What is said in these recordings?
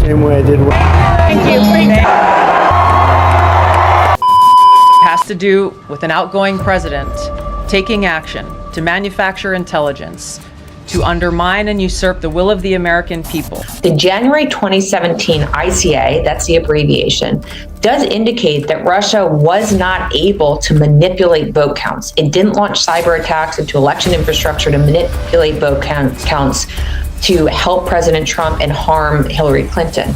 same way I did. Thank you. Has to do with an outgoing president taking action to manufacture intelligence to undermine and usurp the will of the American people. The January 2017 ICA, that's the abbreviation, does indicate that Russia was not able to manipulate vote counts. It didn't launch cyber attacks into election infrastructure to manipulate vote counts to help President Trump and harm Hillary Clinton.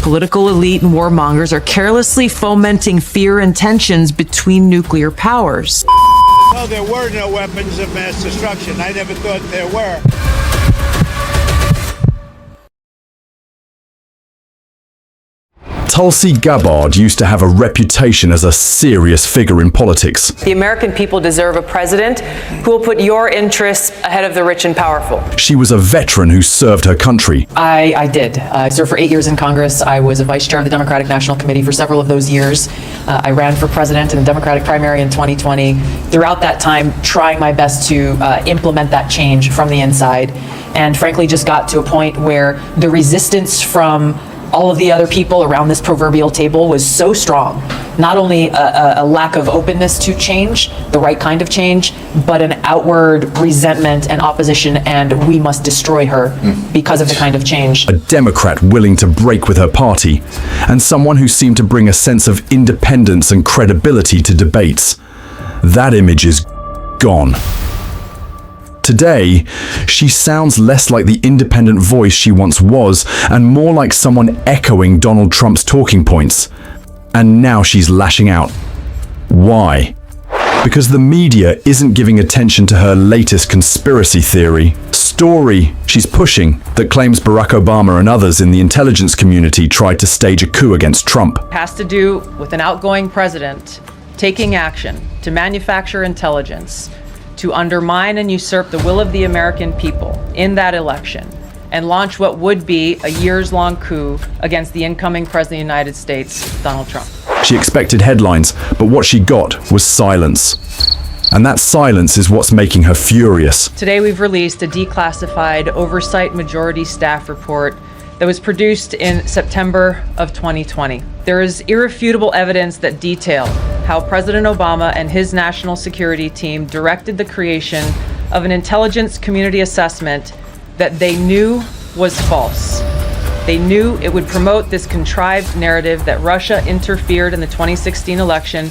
Political elite and warmongers are carelessly fomenting fear and tensions between nuclear powers. Well, there were no weapons of mass destruction. I never thought there were. Tulsi Gabbard used to have a reputation as a serious figure in politics. The American people deserve a president who will put your interests ahead of the rich and powerful. She was a veteran who served her country. I did. I served for 8 years in Congress. I was a vice chair of the Democratic National Committee for several of those years. I ran for president in the Democratic primary in 2020. Throughout that time, trying my best to implement that change from the inside. And frankly, just got to a point where the resistance from all of the other people around this proverbial table was so strong. Not only a lack of openness to change, the right kind of change, but an outward resentment and opposition, and we must destroy her because of the kind of change. A Democrat willing to break with her party, and someone who seemed to bring a sense of independence and credibility to debates. That image is gone. Today, she sounds less like the independent voice she once was, and more like someone echoing Donald Trump's talking points. And now she's lashing out. Why? Because the media isn't giving attention to her latest conspiracy theory story she's pushing that claims Barack Obama and others in the intelligence community tried to stage a coup against Trump. Has to do with an outgoing president taking action to manufacture intelligence to undermine and usurp the will of the American people in that election and launch what would be a years-long coup against the incoming President of the United States, Donald Trump. She expected headlines, but what she got was silence. And that silence is what's making her furious. Today we've released a declassified oversight majority staff report that was produced in September of 2020. There is irrefutable evidence that detail how President Obama and his national security team directed the creation of an intelligence community assessment that they knew was false. They knew it would promote this contrived narrative that Russia interfered in the 2016 election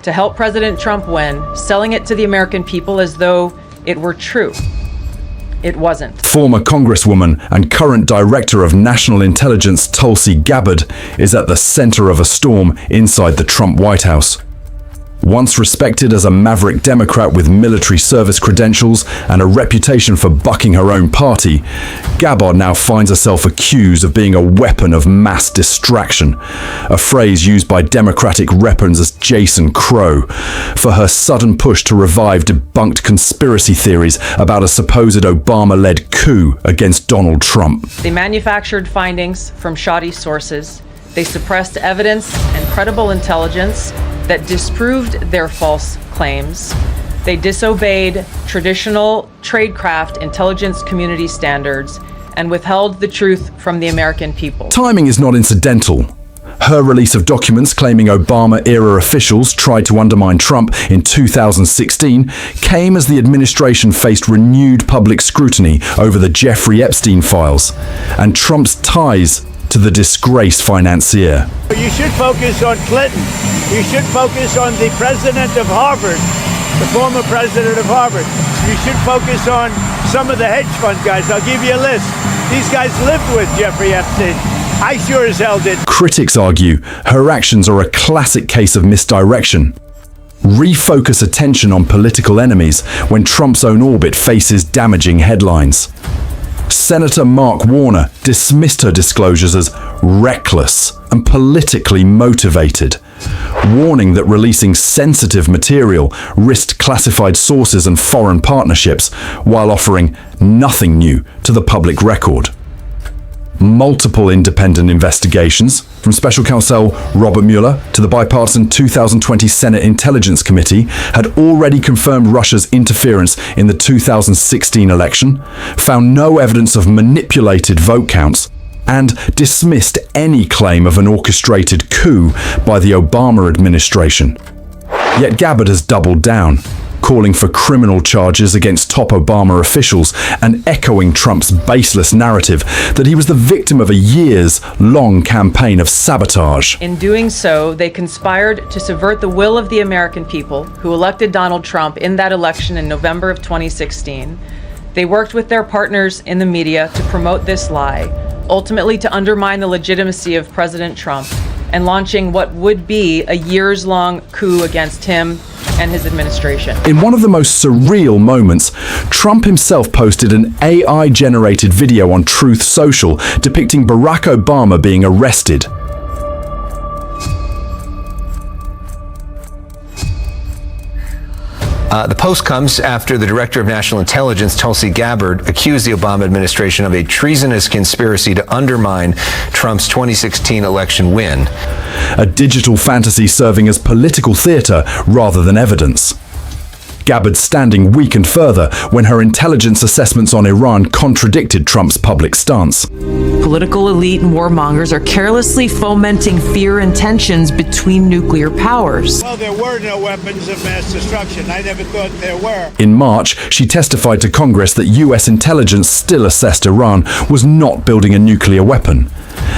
to help President Trump win, selling it to the American people as though it were true. It wasn't. Former Congresswoman and current Director of National Intelligence Tulsi Gabbard is at the center of a storm inside the Trump White House. Once respected as a maverick Democrat with military service credentials and a reputation for bucking her own party, Gabbard now finds herself accused of being a weapon of mass distraction, a phrase used by Democratic weapons as Jason Crow, for her sudden push to revive debunked conspiracy theories about a supposed Obama-led coup against Donald Trump. They manufactured findings from shoddy sources. They suppressed evidence and credible intelligence that disproved their false claims. They disobeyed traditional tradecraft intelligence community standards and withheld the truth from the American people. Timing is not incidental. Her release of documents claiming Obama-era officials tried to undermine Trump in 2016 came as the administration faced renewed public scrutiny over the Jeffrey Epstein files and Trump's ties to the disgraced financier. You should focus on Clinton. You should focus on the president of Harvard, the former president of Harvard. You should focus on some of the hedge fund guys. I'll give you a list. These guys lived with Jeffrey Epstein. I sure as hell did. Critics argue her actions are a classic case of misdirection. Refocus attention on political enemies when Trump's own orbit faces damaging headlines. Senator Mark Warner dismissed her disclosures as reckless and politically motivated, warning that releasing sensitive material risked classified sources and foreign partnerships while offering nothing new to the public record. Multiple independent investigations, from Special Counsel Robert Mueller to the bipartisan 2020 Senate Intelligence Committee, had already confirmed Russia's interference in the 2016 election, found no evidence of manipulated vote counts, and dismissed any claim of an orchestrated coup by the Obama administration. Yet Gabbard has doubled down, calling for criminal charges against top Obama officials and echoing Trump's baseless narrative that he was the victim of a years-long campaign of sabotage. In doing so, they conspired to subvert the will of the American people who elected Donald Trump in that election in November of 2016. They worked with their partners in the media to promote this lie, ultimately to undermine the legitimacy of President Trump and launching what would be a years-long coup against him and his administration. In one of the most surreal moments, Trump himself posted an AI-generated video on Truth Social depicting Barack Obama being arrested. The post comes after the Director of National Intelligence, Tulsi Gabbard, accused the Obama administration of a treasonous conspiracy to undermine Trump's 2016 election win. A digital fantasy serving as political theater rather than evidence. Gabbard's standing weakened further when her intelligence assessments on Iran contradicted Trump's public stance. Political elite and warmongers are carelessly fomenting fear and tensions between nuclear powers. Well, there were no weapons of mass destruction. I never thought there were. In March, she testified to Congress that US intelligence still assessed Iran was not building a nuclear weapon,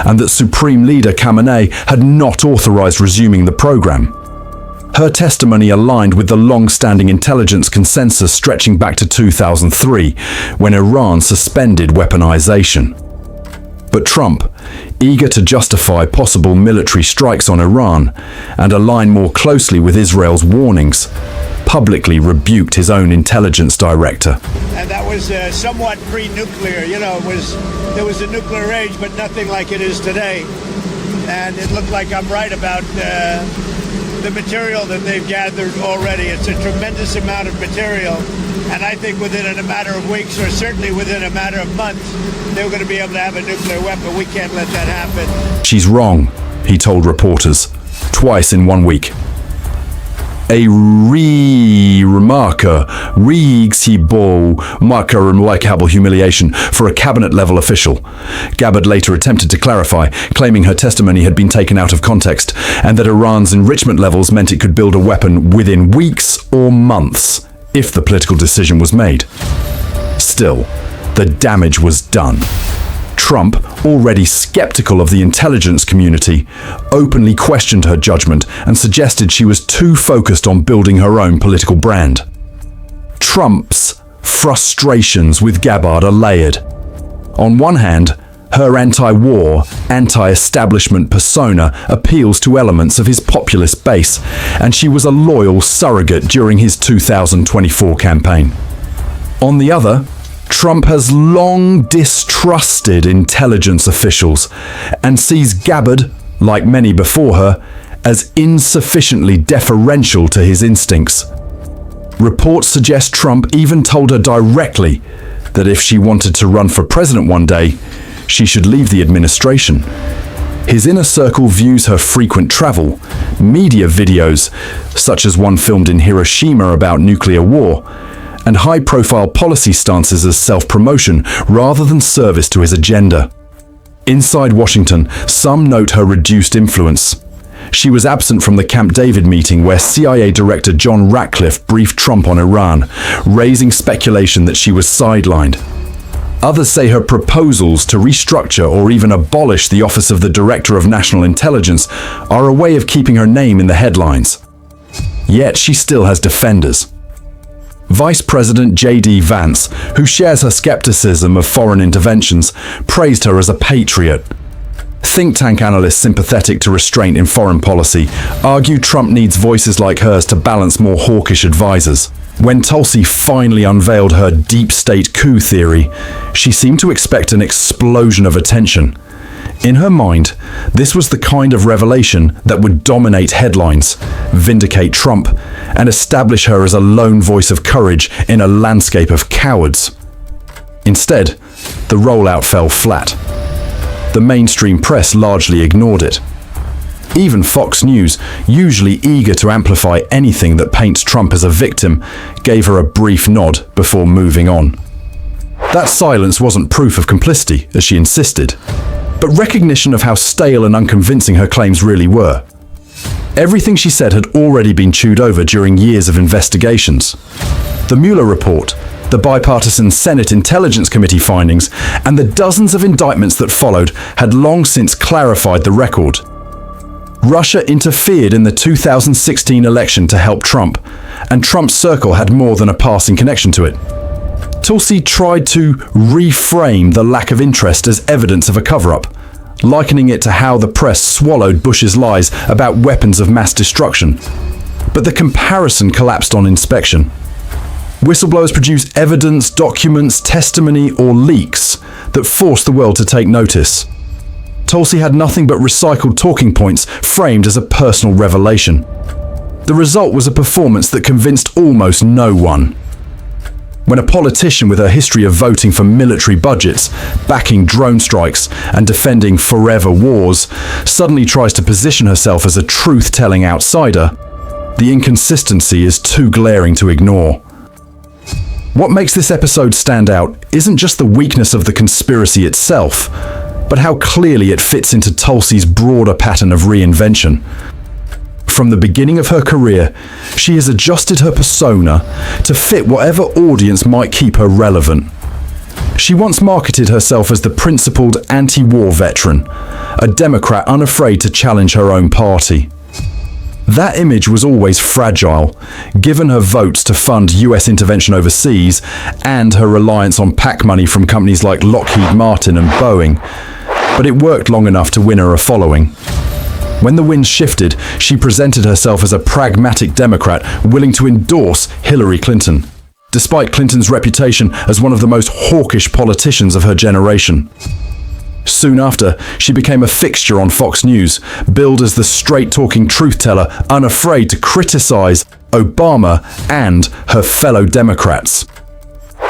and that Supreme Leader Khamenei had not authorized resuming the program. Her testimony aligned with the long-standing intelligence consensus stretching back to 2003, when Iran suspended weaponization. But Trump, eager to justify possible military strikes on Iran and align more closely with Israel's warnings, publicly rebuked his own intelligence director. And that was somewhat pre-nuclear. You know, there was a nuclear age, but nothing like it is today. And it looked like I'm right about the material that they've gathered already. It's a tremendous amount of material. And I think within a matter of weeks, or certainly within a matter of months, they're going to be able to have a nuclear weapon. We can't let that happen. She's wrong, he told reporters, twice in 1 week. A remarkable humiliation for a cabinet-level official. Gabbard later attempted to clarify, claiming her testimony had been taken out of context and that Iran's enrichment levels meant it could build a weapon within weeks or months if the political decision was made. Still, the damage was done. Trump, already skeptical of the intelligence community, openly questioned her judgment and suggested she was too focused on building her own political brand. Trump's frustrations with Gabbard are layered. On one hand, her anti-war, anti-establishment persona appeals to elements of his populist base, and she was a loyal surrogate during his 2024 campaign. On the other, Trump has long distrusted intelligence officials and sees Gabbard, like many before her, as insufficiently deferential to his instincts. Reports suggest Trump even told her directly that if she wanted to run for president one day, she should leave the administration. His inner circle views her frequent travel, media videos, such as one filmed in Hiroshima about nuclear war, and high-profile policy stances as self-promotion rather than service to his agenda. Inside Washington, some note her reduced influence. She was absent from the Camp David meeting where CIA Director John Ratcliffe briefed Trump on Iran, raising speculation that she was sidelined. Others say her proposals to restructure or even abolish the office of the Director of National Intelligence are a way of keeping her name in the headlines. Yet she still has defenders. Vice President J.D. Vance, who shares her skepticism of foreign interventions, praised her as a patriot. Think tank analysts sympathetic to restraint in foreign policy argue Trump needs voices like hers to balance more hawkish advisors. When Tulsi finally unveiled her deep state coup theory, she seemed to expect an explosion of attention. In her mind, this was the kind of revelation that would dominate headlines, vindicate Trump, and establish her as a lone voice of courage in a landscape of cowards. Instead, the rollout fell flat. The mainstream press largely ignored it. Even Fox News, usually eager to amplify anything that paints Trump as a victim, gave her a brief nod before moving on. That silence wasn't proof of complicity, as she insisted. but recognition of how stale and unconvincing her claims really were. Everything she said had already been chewed over during years of investigations. The Mueller report, the bipartisan Senate Intelligence Committee findings, and the dozens of indictments that followed had long since clarified the record. Russia interfered in the 2016 election to help Trump, and Trump's circle had more than a passing connection to it. Tulsi tried to reframe the lack of interest as evidence of a cover-up, likening it to how the press swallowed Bush's lies about weapons of mass destruction. But the comparison collapsed on inspection. Whistleblowers produce evidence, documents, testimony, or leaks that force the world to take notice. Tulsi had nothing but recycled talking points framed as a personal revelation. The result was a performance that convinced almost no one. When a politician with her history of voting for military budgets, backing drone strikes, and defending forever wars suddenly tries to position herself as a truth-telling outsider, the inconsistency is too glaring to ignore. What makes this episode stand out isn't just the weakness of the conspiracy itself, but how clearly it fits into Tulsi's broader pattern of reinvention. From the beginning of her career, she has adjusted her persona to fit whatever audience might keep her relevant. She once marketed herself as the principled anti-war veteran, a Democrat unafraid to challenge her own party. That image was always fragile, given her votes to fund US intervention overseas and her reliance on PAC money from companies like Lockheed Martin and Boeing, but it worked long enough to win her a following. When the winds shifted, she presented herself as a pragmatic Democrat willing to endorse Hillary Clinton, despite Clinton's reputation as one of the most hawkish politicians of her generation. Soon after, she became a fixture on Fox News, billed as the straight-talking truth-teller unafraid to criticize Obama and her fellow Democrats.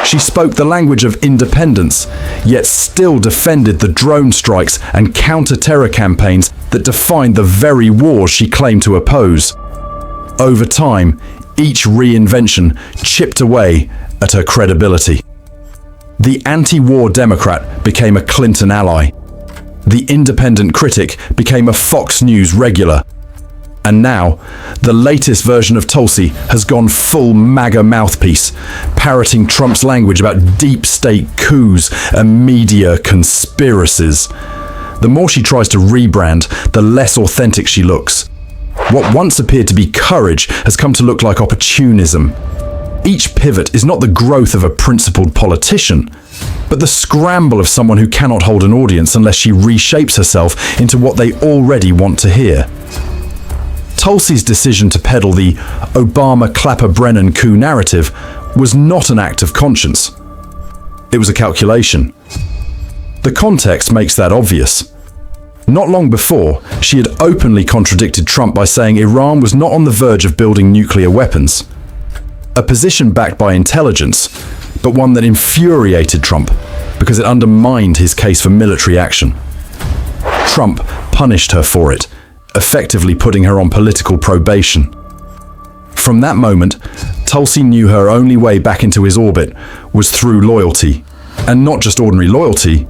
She spoke the language of independence, yet still defended the drone strikes and counter-terror campaigns that defined the very wars she claimed to oppose. Over time, each reinvention chipped away at her credibility. The anti-war Democrat became a Clinton ally. The independent critic became a Fox News regular. And now, the latest version of Tulsi has gone full MAGA mouthpiece, parroting Trump's language about deep state coups and media conspiracies. The more she tries to rebrand, the less authentic she looks. What once appeared to be courage has come to look like opportunism. Each pivot is not the growth of a principled politician, but the scramble of someone who cannot hold an audience unless she reshapes herself into what they already want to hear. Tulsi's decision to peddle the Obama-Clapper-Brennan coup narrative was not an act of conscience. It was a calculation. The context makes that obvious. Not long before, she had openly contradicted Trump by saying Iran was not on the verge of building nuclear weapons. A position backed by intelligence, but one that infuriated Trump because it undermined his case for military action. Trump punished her for it, effectively putting her on political probation. From that moment, Tulsi knew her only way back into his orbit was through loyalty, and not just ordinary loyalty,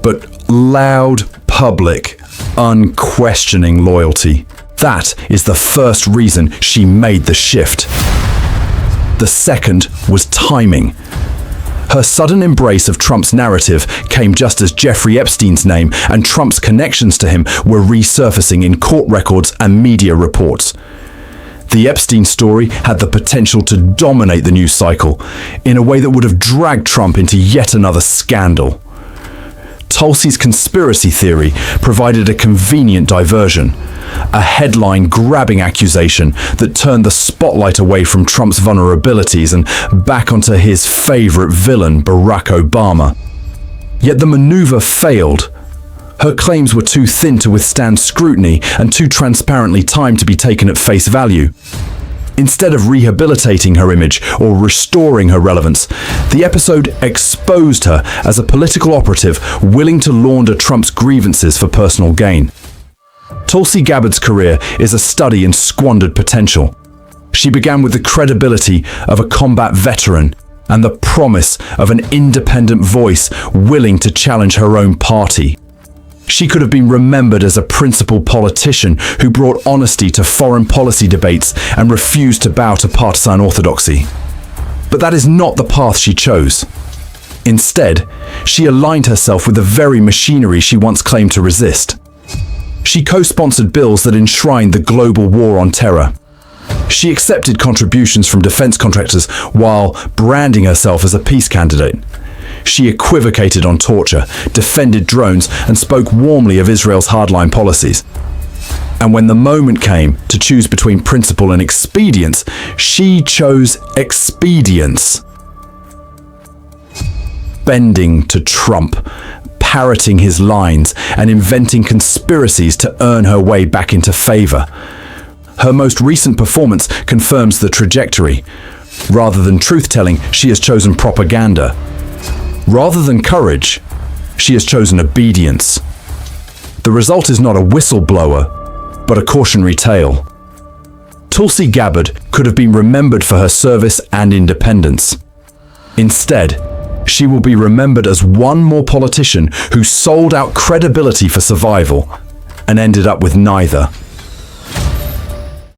but loud, public, unquestioning loyalty. That is the first reason she made the shift. The second was timing. Her sudden embrace of Trump's narrative came just as Jeffrey Epstein's name and Trump's connections to him were resurfacing in court records and media reports. The Epstein story had the potential to dominate the news cycle in a way that would have dragged Trump into yet another scandal. Tulsi's conspiracy theory provided a convenient diversion, a headline-grabbing accusation that turned the spotlight away from Trump's vulnerabilities and back onto his favorite villain, Barack Obama. Yet the maneuver failed. Her claims were too thin to withstand scrutiny and too transparently timed to be taken at face value. Instead of rehabilitating her image or restoring her relevance, the episode exposed her as a political operative willing to launder Trump's grievances for personal gain. Tulsi Gabbard's career is a study in squandered potential. She began with the credibility of a combat veteran and the promise of an independent voice willing to challenge her own party. She could have been remembered as a principled politician who brought honesty to foreign policy debates and refused to bow to partisan orthodoxy. But that is not the path she chose. Instead, she aligned herself with the very machinery she once claimed to resist. She co-sponsored bills that enshrined the global war on terror. She accepted contributions from defense contractors while branding herself as a peace candidate. She equivocated on torture, defended drones, and spoke warmly of Israel's hardline policies. And when the moment came to choose between principle and expedience, she chose expedience. Bending to Trump, parroting his lines, and inventing conspiracies to earn her way back into favor. Her most recent performance confirms the trajectory. Rather than truth-telling, she has chosen propaganda. Rather than courage, she has chosen obedience. The result is not a whistleblower, but a cautionary tale. Tulsi Gabbard could have been remembered for her service and independence. Instead, she will be remembered as one more politician who sold out credibility for survival and ended up with neither.